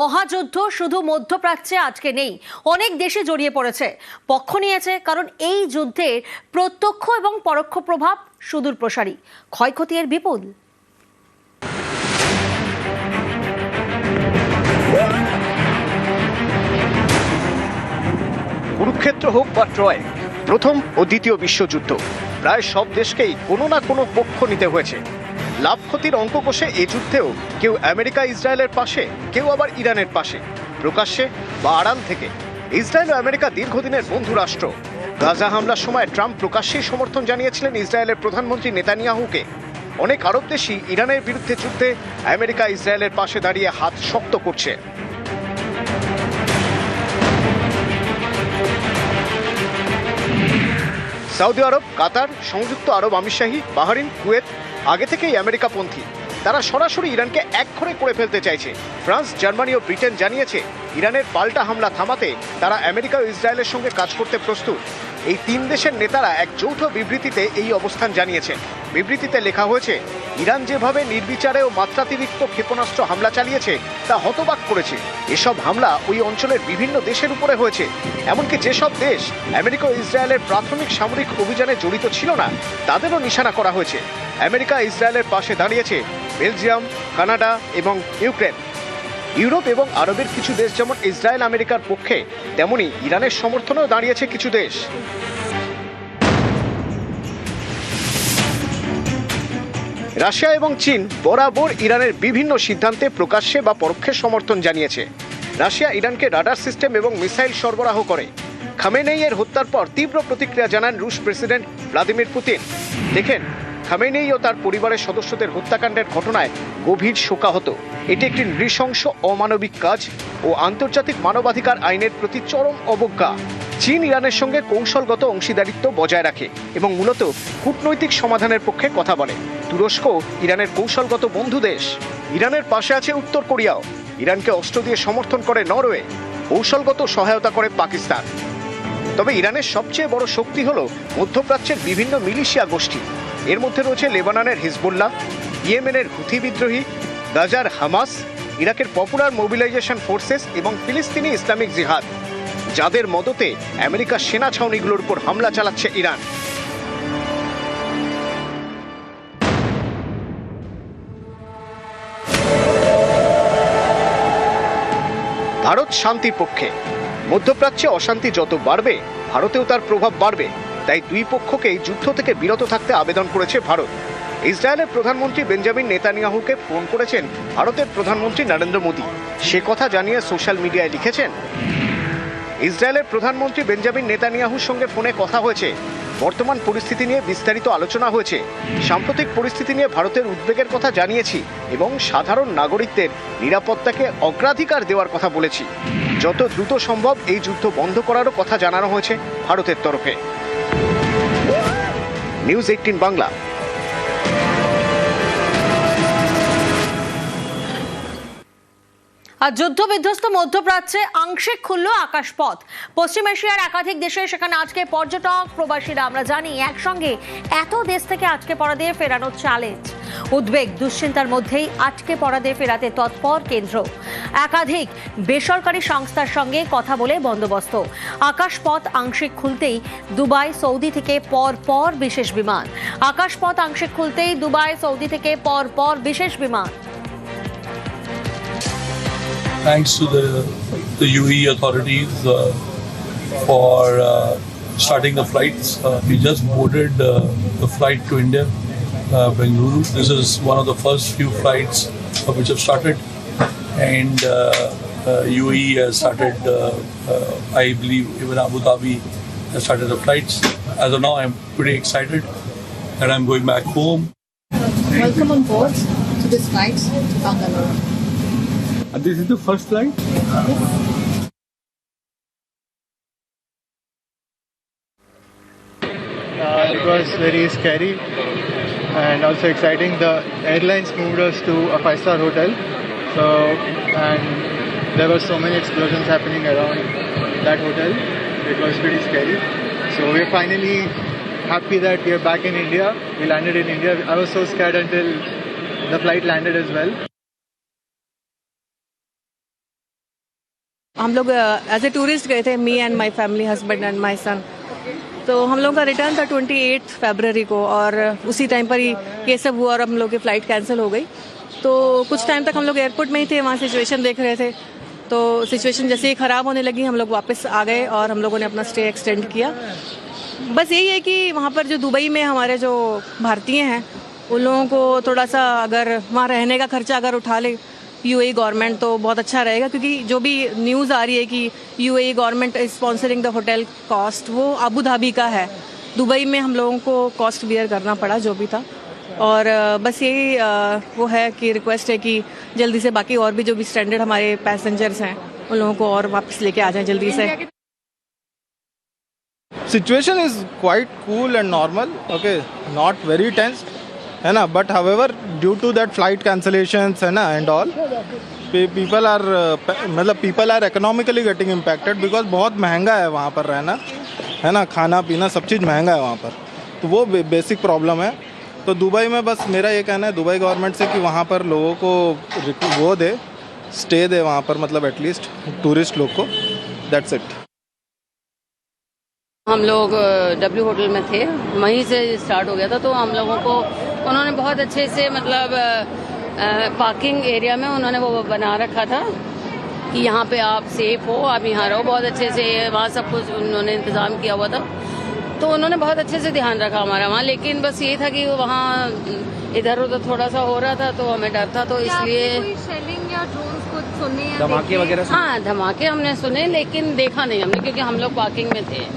মহাযুদ্ধ শুধু মধ্যপ্রাচ্যে আজকে নেই, অনেক দেশে জড়িয়ে পড়েছে, পক্ষ নিয়েছে। কারণ এই যুদ্ধের প্রত্যক্ষ এবং পরোক্ষ প্রভাব সুদূর প্রসারী, ক্ষয়ক্ষতি এর বিপুল। কুরুক্ষেত্র হোক বা ট্রয়, প্রথম ও দ্বিতীয় বিশ্বযুদ্ধ, প্রায় সব দেশকেই কোনো না কোনো পক্ষ নিতে হয়েছে। লাভ ক্ষতির অঙ্ক কষে এই যুদ্ধেও কেউ আমেরিকা ইসরায়েলের পাশে, কেউ আবার ইরানের পাশে, প্রকাশ্যে বা আড়াল থেকে। ইসরায়েল ও আমেরিকা দীর্ঘদিনের বন্ধু রাষ্ট্র। গাজা হামলার সময় ট্রাম্প প্রকাশ্যেই সমর্থন জানিয়েছিলেন ইসরায়েলের প্রধানমন্ত্রী নেতানিয়াহুকে। অনেক আরব দেশই ইরানের বিরুদ্ধে যুদ্ধে আমেরিকা ইসরায়েলের পাশে দাঁড়িয়ে হাত শক্ত করছে। সৌদি আরব, কাতার, সংযুক্ত আরব আমিরশাহী, বাহরিন, কুয়েত আগে থেকেই আমেরিকাপন্থী। তারা সরাসরি ইরানকে একঘরে করে ফেলতে চাইছে। ফ্রান্স, জার্মানি ও ব্রিটেন জানিয়েছে ইরানের পাল্টা হামলা থামাতে তারা আমেরিকা ও ইসরায়েলের সঙ্গে কাজ করতে প্রস্তুত। এই তিন দেশের নেতারা এক যৌথ বিবৃতিতে এই অবস্থান জানিয়েছেন। বিবৃতিতে লেখা হয়েছে, ইরান যেভাবে নির্বিচারে ও মাত্রাতিরিক্ত ক্ষেপণাস্ত্র হামলা চালিয়েছে তা হতবাক করেছে। এসব হামলা ওই অঞ্চলের বিভিন্ন দেশের উপরে হয়েছে। এমনকি যেসব দেশ আমেরিকা ও ইসরায়েলের প্রাথমিক সামরিক অভিযানে জড়িত ছিল না, তাদেরও নিশানা করা হয়েছে। আমেরিকা ইসরায়েলের পাশে দাঁড়িয়েছে বেলজিয়াম, কানাডা এবং ইউক্রেন। ইউরোপ এবং আরবের কিছু দেশ যেমন ইসরায়েল আমেরিকার পক্ষে, তেমনি ইরানের সমর্থনেও দাঁড়িয়েছে কিছু দেশ। রাশিয়া এবং চীন বরাবর ইরানের বিভিন্ন সিদ্ধান্তে প্রকাশ্যে বা পরোক্ষে সমর্থন জানিয়েছে। রাশিয়া ইরানকে রাডার সিস্টেম এবং মিসাইল সরবরাহ করে। খামেনেইয়ের হত্যার পর তীব্র প্রতিক্রিয়া জানান রুশ প্রেসিডেন্ট ভ্লাদিমির পুতিন। দেখেন, খামেনেই ও তার পরিবারের সদস্যদের হত্যাকাণ্ডের ঘটনায় গভীর শোকাহত। এটি একটি নৃশংস অমানবিক কাজ ও আন্তর্জাতিক মানবাধিকার আইনের প্রতি চরম অবজ্ঞা। চীন ইরানের সঙ্গে কৌশলগত অংশীদারিত্ব বজায় রাখে এবং মূলত কূটনৈতিক সমাধানের পক্ষে কথা বলে। তুরস্ক ইরানের কৌশলগত বন্ধু দেশ। ইরানের পাশে আছে উত্তর কোরিয়াও। ইরানকে অস্ত্র দিয়ে সমর্থন করে নরওয়ে। কৌশলগত সহায়তা করে পাকিস্তান। তবে ইরানের সবচেয়ে বড় শক্তি হল মধ্যপ্রাচ্যের বিভিন্ন মিলিশিয়া গোষ্ঠী। এর মধ্যে রয়েছে লেবাননের হিজবুল্লাহ, ইয়েমেনের হুথি বিদ্রোহী, গাজার হামাস, ইরাকের পপুলার মোবিলাইজেশন ফোর্সেস এবং ফিলিস্তিনি ইসলামিক জিহাদ, যাদের মদতে আমেরিকার সেনা ছাউনিগুলোর উপর হামলা চালাচ্ছে ইরান। ভারত শান্তির পক্ষে। মধ্যপ্রাচ্যে অশান্তি যত বাড়বে, ভারতেও তার প্রভাব বাড়বে। তাই দুই পক্ষকেই যুদ্ধ থেকে বিরত থাকতে আবেদন করেছে ভারত। ইসরায়েলের প্রধানমন্ত্রী বেঞ্জামিন নেতানিয়াহুকে ফোন করেছেন ভারতের প্রধানমন্ত্রী নরেন্দ্র মোদী। সে কথা জানিয়ে সোশ্যাল মিডিয়ায় লিখেছেন, ইসরায়েলের প্রধানমন্ত্রী বেঞ্জামিন নেতানিয়াহুর সঙ্গে ফোনে কথা হয়েছে। বর্তমান পরিস্থিতি নিয়ে বিস্তারিত আলোচনা হয়েছে। সাম্প্রতিক পরিস্থিতি নিয়ে ভারতের উদ্বেগের কথা জানিয়েছি এবং সাধারণ নাগরিকদের নিরাপত্তাকে অগ্রাধিকার দেওয়ার কথা বলেছি। যত দ্রুত সম্ভব এই যুদ্ধ বন্ধ করারও কথা জানানো হয়েছে ভারতের তরফে। নিউজ 18 বাংলা। আর যুদ্ধ বিধ্বস্ত মধ্যপ্রাচ্যে আংশিক খুলল আকাশপথ। পশ্চিম এশিয়ার একাধিক দেশে সেখানে আজকে পর্যটক প্রবাসীরা, আমরা জানি, একসঙ্গে এত দেশ থেকে আটকে পড়াদের ফেরানোর চ্যালেঞ্জ। উদ্বেগ দুশ্চিন্তার মধ্যেই আটকে পড়াদের ফেরাতে তৎপর কেন্দ্র। একাধিক বেসরকারি সংস্থার সঙ্গে কথা বলে বন্দোবস্ত। আকাশপথ আংশিক খুলতেই দুবাই, সৌদি থেকে পর বিশেষ বিমান। আকাশপথ আংশিক খুলতেই দুবাই, সৌদি থেকে পর বিশেষ বিমান। Thanks to the UAE authorities for starting the flights. We just boarded the flight to India, Bengaluru. This is one of the first few flights which have started, and UAE has started, I believe even Abu Dhabi has started the flights. As of now, I'm pretty excited that I'm going back home. Welcome on board to this flight to Bangalore. This is the first flight? It was very scary and also exciting. The airlines moved us to a 5-star hotel. And there were so many explosions happening around that hotel. It was pretty scary. So we're finally happy that we're back in India. We landed in India. I was so scared until the flight landed as well. हम लोग as a tourist गए थे, me and my family, husband and my son. तो हम लोग का return था 28 फरवरी को, और उसी टाइम पर ही ये सब हुआ और हम लोग की फ़्लाइट कैंसिल हो गई। तो कुछ टाइम तक हम लोग एयरपोर्ट में ही थे, वहाँ सिचुएशन देख रहे थे। तो सिचुएशन जैसे ही ख़राब होने लगी, हम लोग वापस आ गए और हम लोगों ने अपना स्टे एक्सटेंड किया। बस यही है कि वहाँ पर जो दुबई में हमारे जो भारतीय हैं, उन लोगों को थोड़ा सा अगर वहाँ रहने का खर्चा अगर उठा ले यूएई गवर्नमेंट, तो बहुत अच्छा रहेगा। क्योंकि जो भी न्यूज़ आ रही है कि UAE government is sponsoring the hotel cost, वो अबू धाबी का है। दुबई में हम लोगों को कॉस्ट बियर करना पड़ा जो भी था। और बस यही वो है कि रिक्वेस्ट है कि जल्दी से बाकी और भी जो भी स्टैंडर्ड हमारे पैसेंजर्स हैं, उन लोगों को और वापस लेके आ जाएं जल्दी से। Situation is quite cool and normal, okay, not very tense, है ना, but however due to that flight cancellations है ना and all, people are economically getting impacted because बहुत महंगा है वहाँ पर रहना, है ना, खाना पीना सब चीज़ महंगा है वहाँ पर, तो वो बेसिक प्रॉब्लम है। तो दुबई में बस मेरा ये कहना है दुबई गवर्नमेंट से कि वहाँ पर लोगों को वो दे, स्टे दे वहाँ पर, मतलब एटलीस्ट टूरिस्ट लोग को, दैट्स इट। हम लोग डब्ल्यू होटल में थे, वहीं से स्टार्ट हो गया था। तो हम लोगों को उन्होंने बहुत अच्छे से मतलब पार्किंग एरिया में उन्होंने वो बना रखा था कि यहाँ पे आप सेफ हो, आप यहाँ रहो। बहुत अच्छे से वहाँ सब कुछ उन्होंने इंतज़ाम किया हुआ था, तो उन्होंने बहुत अच्छे से ध्यान रखा हमारा वहाँ। लेकिन बस ये था कि वहाँ इधर उधर थोड़ा सा हो रहा था, तो हमें डर था, तो इसलिए शेलिंग या ड्रोन्स कुछ सुने, धमाके वगैरह, हाँ धमाके हमने सुने, लेकिन देखा नहीं हमने क्योंकि हम लोग पार्किंग में थे।